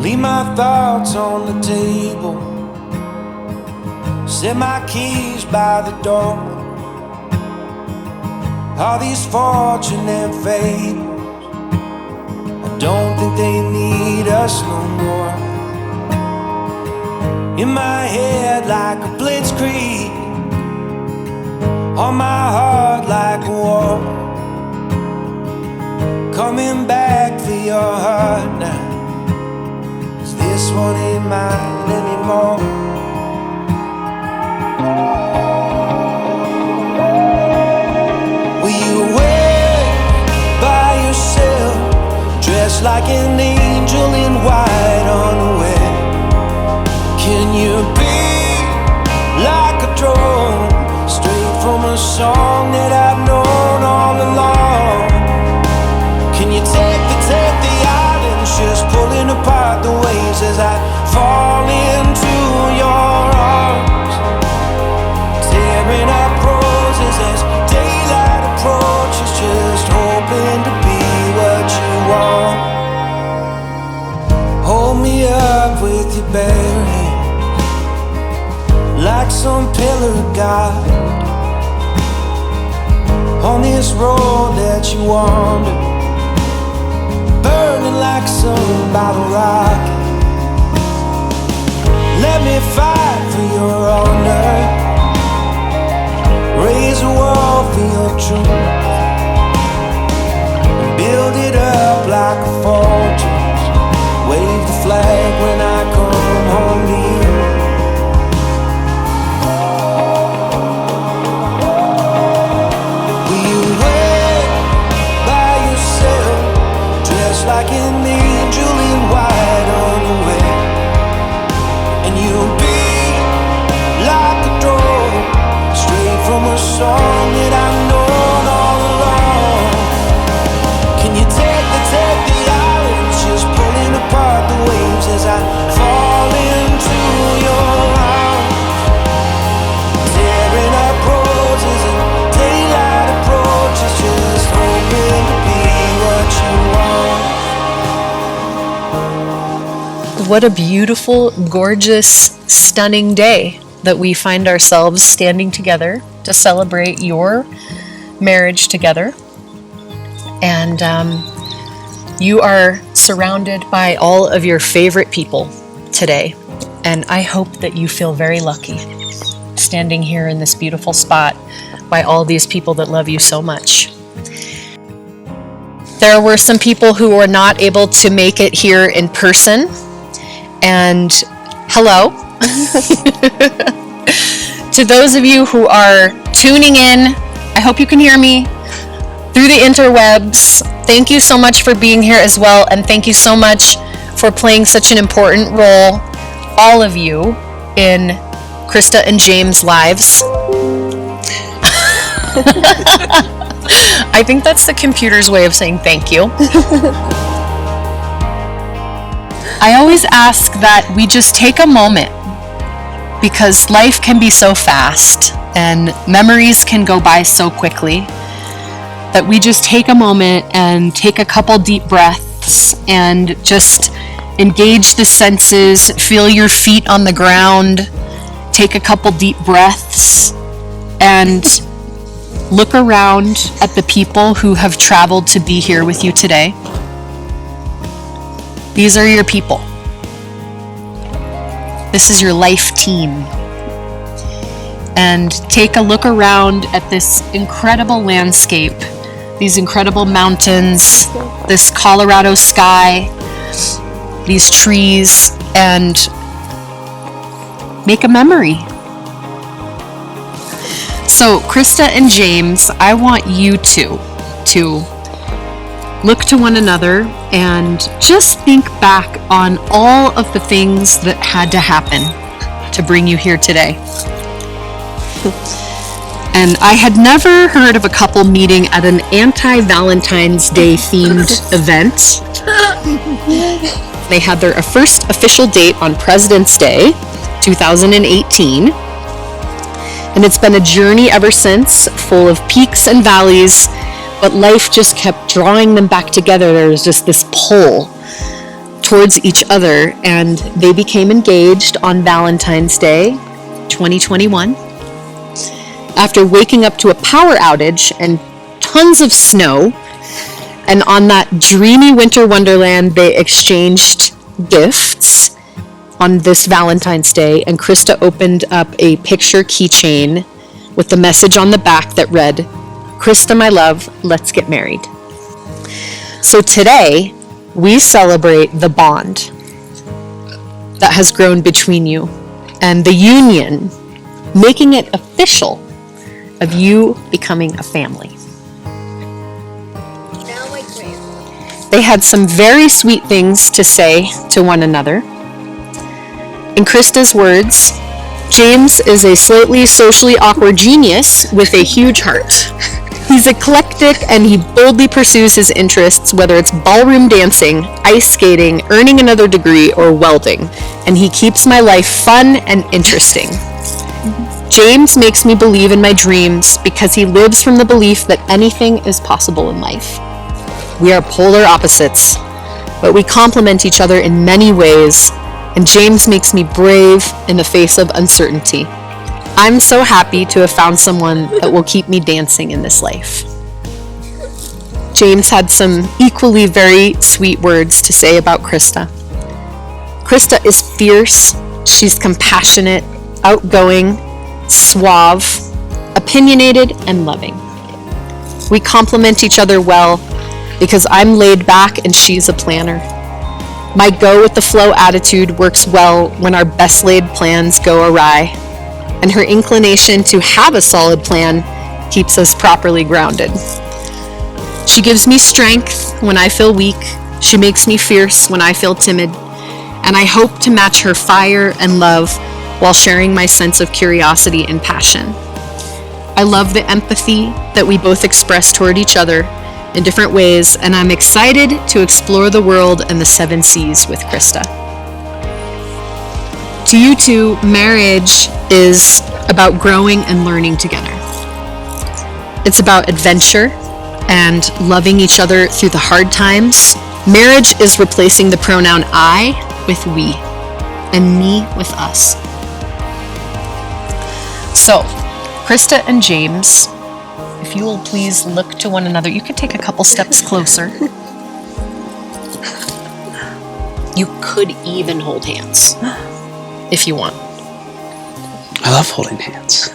Leave my thoughts on the table, set my keys by the door. All these fortune and fables, I don't think they need us no more. In my head like a blitzkrieg, on my heart like a war. Coming back for your heart now, 'cause this one ain't mine anymore. Will you wait by yourself, dressed like an angel in white on the way? Can you be like a drone, straight from a song that I've known all along? Can you take the islands, just pulling apart the waves as I fall into your arms, tearing up roses as daylight approaches, just hoping to be what you want. Hold me up with your bare hands, like some pillar of God, on this road that you wander, burning like some bottle rocket. Let me fight for your honor, raise a wall for your truth, build it up like a fortress, wave the flag when I come home to you. Will you wait by yourself, dressed like an angel in white on the way? And you'll be like a drone, straight from a song that I've known all along. Can you take the islands, just pulling apart the waves as I fall into your arms, tearing up roses and daylight approaches, just hoping to be what you want. What a beautiful, gorgeous, stunning day that we find ourselves standing together to celebrate your marriage together. And you are surrounded by all of your favorite people today. And I hope that you feel very lucky standing here in this beautiful spot by all these people that love you so much. There were some people who were not able to make it here in person. And hello. To those of you who are tuning in, I hope you can hear me through the interwebs. Thank you so much for being here as well, and thank you so much for playing such an important role, all of you, in Christa and James' lives. I think that's the computer's way of saying thank you. I always ask that we just take a moment, because life can be so fast and memories can go by so quickly, that we just take a moment and take a couple deep breaths and just engage the senses, feel your feet on the ground, take a couple deep breaths, and look around at the people who have traveled to be here with you today. These are your people. This is your life team. And take a look around at this incredible landscape, these incredible mountains, this Colorado sky, these trees, and make a memory. So, Christa and James, I want you two to look to one another and just think back on all of the things that had to happen to bring you here today. And I had never heard of a couple meeting at an anti-Valentine's Day themed event. They had their first official date on President's Day, 2018. And it's been a journey ever since, full of peaks and valleys, but life just kept drawing them back together. There was just this pull towards each other, and they became engaged on Valentine's Day 2021 after waking up to a power outage and tons of snow. And on that dreamy winter wonderland, they exchanged gifts on this Valentine's Day, and Christa opened up a picture keychain with the message on the back that read, "Christa, my love, let's get married." So today, we celebrate the bond that has grown between you and the union, making it official of you becoming a family. They had some very sweet things to say to one another. In Christa's words, James is a slightly socially awkward genius with a huge heart. He's eclectic and he boldly pursues his interests, whether it's ballroom dancing, ice skating, earning another degree, or welding. And he keeps my life fun and interesting. James makes me believe in my dreams because he lives from the belief that anything is possible in life. We are polar opposites, but we complement each other in many ways, and James makes me brave in the face of uncertainty. I'm so happy to have found someone that will keep me dancing in this life. James had some equally very sweet words to say about Christa. Christa is fierce, she's compassionate, outgoing, suave, opinionated, and loving. We complement each other well because I'm laid back and she's a planner. My go-with-the-flow attitude works well when our best laid plans go awry, and her inclination to have a solid plan keeps us properly grounded. She gives me strength when I feel weak, she makes me fierce when I feel timid, and I hope to match her fire and love while sharing my sense of curiosity and passion. I love the empathy that we both express toward each other in different ways, and I'm excited to explore the world and the 7 seas with Christa. To you two, marriage is about growing and learning together. It's about adventure and loving each other through the hard times. Marriage is replacing the pronoun I with we, and me with us. So, Christa and James, if you will please look to one another. You can take a couple steps closer. You could even hold hands if you want. I love holding hands.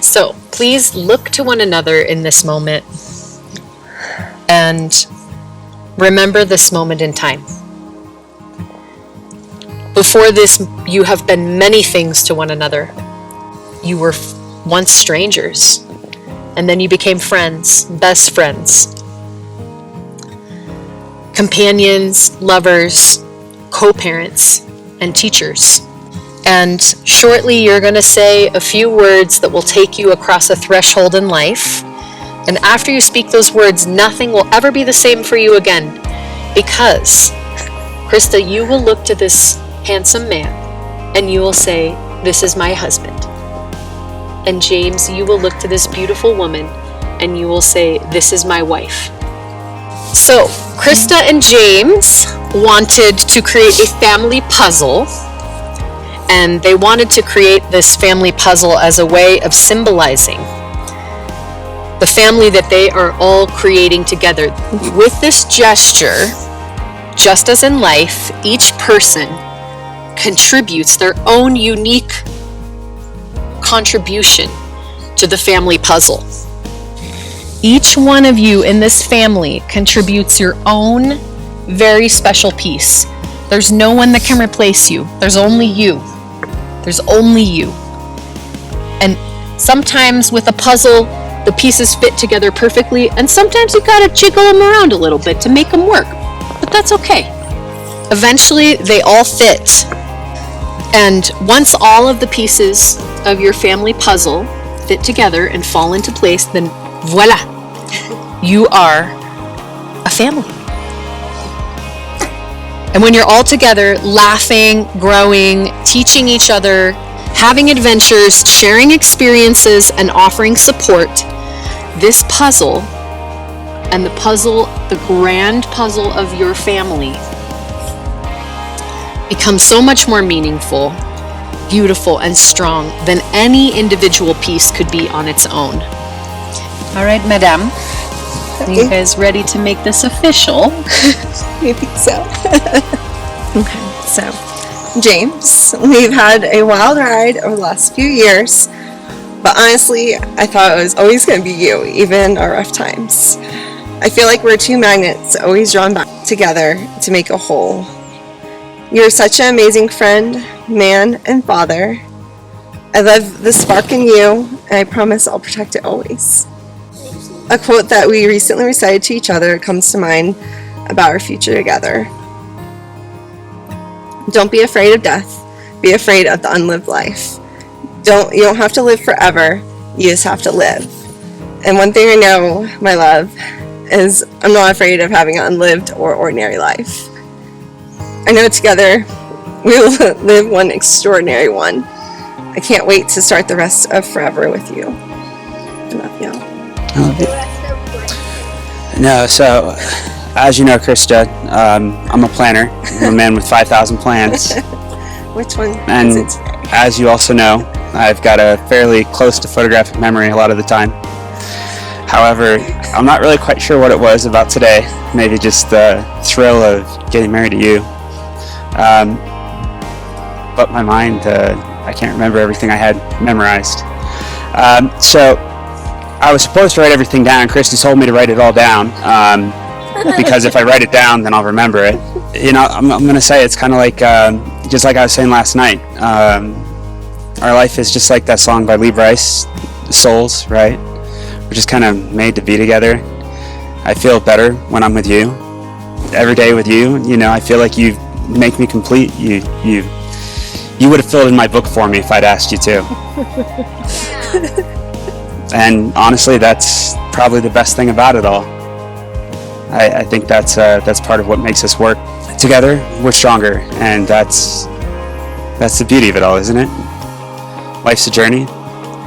So please look to one another in this moment and remember this moment in time. Before this, you have been many things to one another. You were once strangers, and then you became friends, best friends, companions, lovers, co-parents, and teachers. And shortly you're going to say a few words that will take you across a threshold in life. And after you speak those words, nothing will ever be the same for you again. Because, Christa, you will look to this handsome man and you will say, "This is my husband." And James, you will look to this beautiful woman and you will say, "This is my wife." So, Christa and James wanted to create a family puzzle, and they wanted to create this family puzzle as a way of symbolizing the family that they are all creating together. With this gesture, just as in life, each person contributes their own unique contribution to the family puzzle. Each one of you in this family contributes your own very special piece. There's no one that can replace you. There's only you. There's only you. And sometimes with a puzzle, the pieces fit together perfectly, and sometimes you gotta jiggle them around a little bit to make them work. But that's okay. Eventually, they all fit. And once all of the pieces of your family puzzle fit together and fall into place, then voila, you are a family. And when you're all together, laughing, growing, teaching each other, having adventures, sharing experiences, and offering support, this puzzle and the puzzle, the grand puzzle of your family, becomes so much more meaningful, beautiful, and strong than any individual piece could be on its own. All right, Madame. Are you guys ready to make this official? I think so. Okay, so James, we've had a wild ride over the last few years, but honestly, I thought it was always going to be you, even our rough times. I feel like we're two magnets always drawn back together to make a whole. You're such an amazing friend, man, and father. I love the spark in you, and I promise I'll protect it always. A quote that we recently recited to each other comes to mind about our future together. Don't be afraid of death. Be afraid of the unlived life. You don't have to live forever. You just have to live. And one thing I know, my love, is I'm not afraid of having an unlived or ordinary life. I know together we will live one extraordinary one. I can't wait to start the rest of forever with you. I love you. I love you. No, so as you know, Christa, I'm a planner. I'm a man with 5,000 plans. Which one and is it? As you also know, I've got a fairly close to photographic memory a lot of the time. However, I'm not really quite sure what it was about today. Maybe just the thrill of getting married to you. But my mind, I can't remember everything I had memorized. So I was supposed to write everything down. Christy told me to write it all down because if I write it down, then I'll remember it. You know, I'm going to say it's kind of like, just like I was saying last night, our life is just like that song by Lee Brice, Souls, right? We're just kind of made to be together. I feel better when I'm with you. Every day with you, you know, I feel like you make me complete. You would have filled in my book for me if I'd asked you to. And honestly, that's probably the best thing about it all. I think that's part of what makes us work together. We're stronger, and that's the beauty of it all, isn't it? Life's a journey,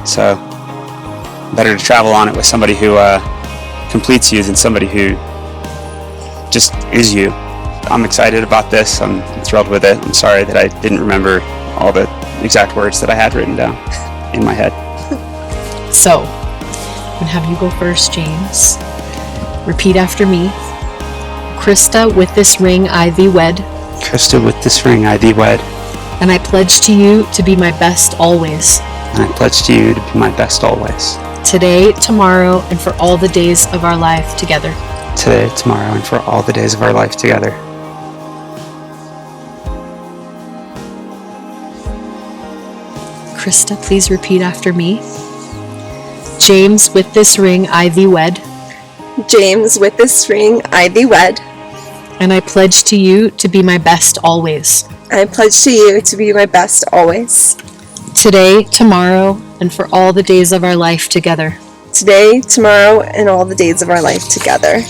so better to travel on it with somebody who completes you than somebody who just is you. I'm excited about this. I'm thrilled with it. I'm sorry that I didn't remember all the exact words that I had written down in my head. So, I'm going to have you go first, James. Repeat after me. Christa, with this ring I thee wed. Christa, with this ring I thee wed. And I pledge to you to be my best always. And I pledge to you to be my best always. Today, tomorrow, and for all the days of our life together. Today, tomorrow, and for all the days of our life together. Christa, please repeat after me. James, with this ring I thee wed. James, with this ring I thee wed. And I pledge to you to be my best always. I pledge to you to be my best always. Today, tomorrow, and for all the days of our life together. Today, tomorrow, and all the days of our life together.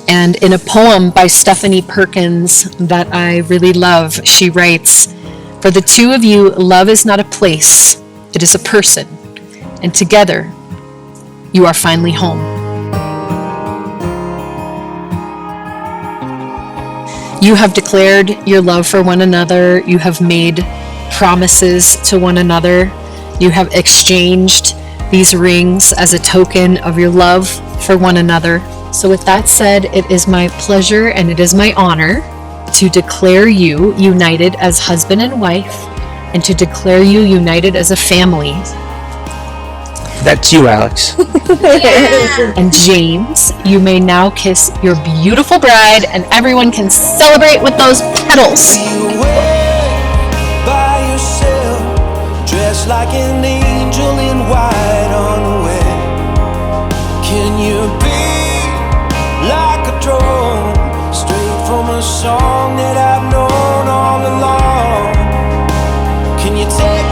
And in a poem by Stephanie Perkins that I really love, she writes, "For the two of you, love is not a place, it is a person. And together, you are finally home." You have declared your love for one another. You have made promises to one another. You have exchanged these rings as a token of your love for one another. So with that said, it is my pleasure and it is my honor to declare you united as husband and wife, and to declare you united as a family. That's you, Alex. And James, you may now kiss your beautiful bride, and everyone can celebrate with those petals. You wed by yourself, dressed like an angel in white on a wedding. Can you be like a drone, straight from a song that I've known all along? Can you take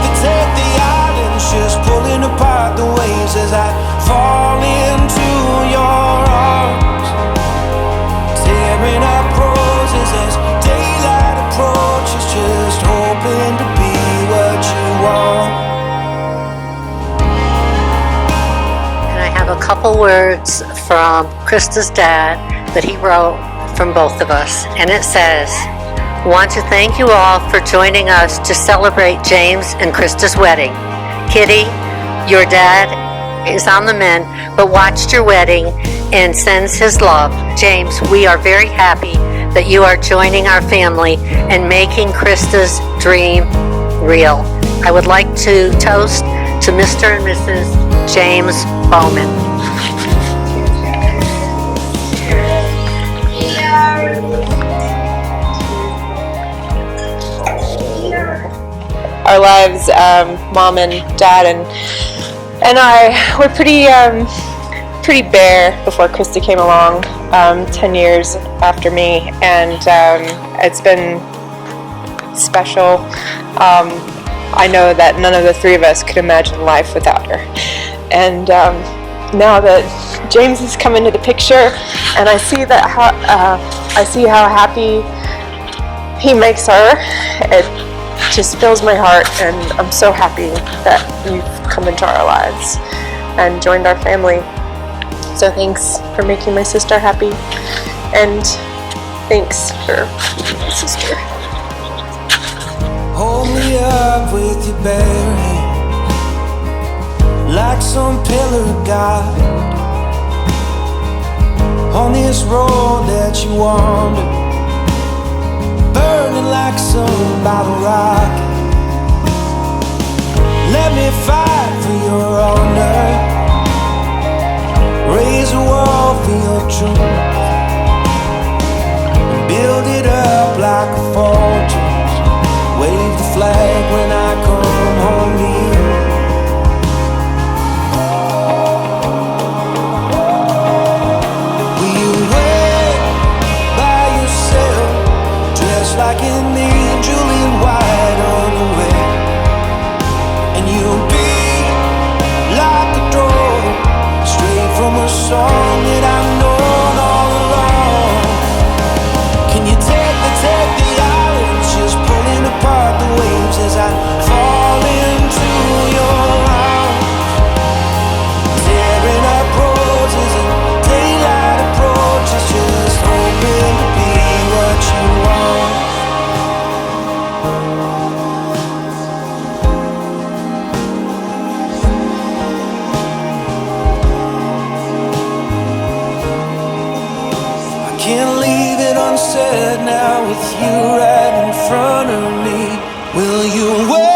the islands, just pulling apart the waves as I fall into your arms, tearing up roses as daylight approaches, just hoping to be what you want. couple words from Christa's dad that he wrote from both of us, and it says, "Want to thank you all for joining us to celebrate James and Christa's wedding. Kitty, your dad is on the mend, but watched your wedding and sends his love. James, we are very happy that you are joining our family and making Christa's dream real. I would like to toast to Mr. and Mrs. James Bowman." Our lives, mom and dad and I were pretty bare before Christa came along, 10 years after me, and it's been special. I know that none of the three of us could imagine life without her, and now that James has come into the picture, and I see how happy he makes her, it just fills my heart, and I'm so happy that you've come into our lives and joined our family. So thanks for making my sister happy, and thanks for being my sister. Hold me up with your bare hand, like some pillar of God, on this road that you wander, burning like some by the rock. Let me fight for your honor, raise a wall for your truth, build it up like a fortress, wave the flag when I come home to you. Will you wait by yourself, dressed like an angel in white underwear, and you'll be like a door, straight from a song that I've known all along. Can you take the islands, just pulling apart the waves as I fall into your arms, tearing up roses and daylight approaches, just hoping to be what you want. Can't leave it unsaid now with you right in front of me. Will you wait?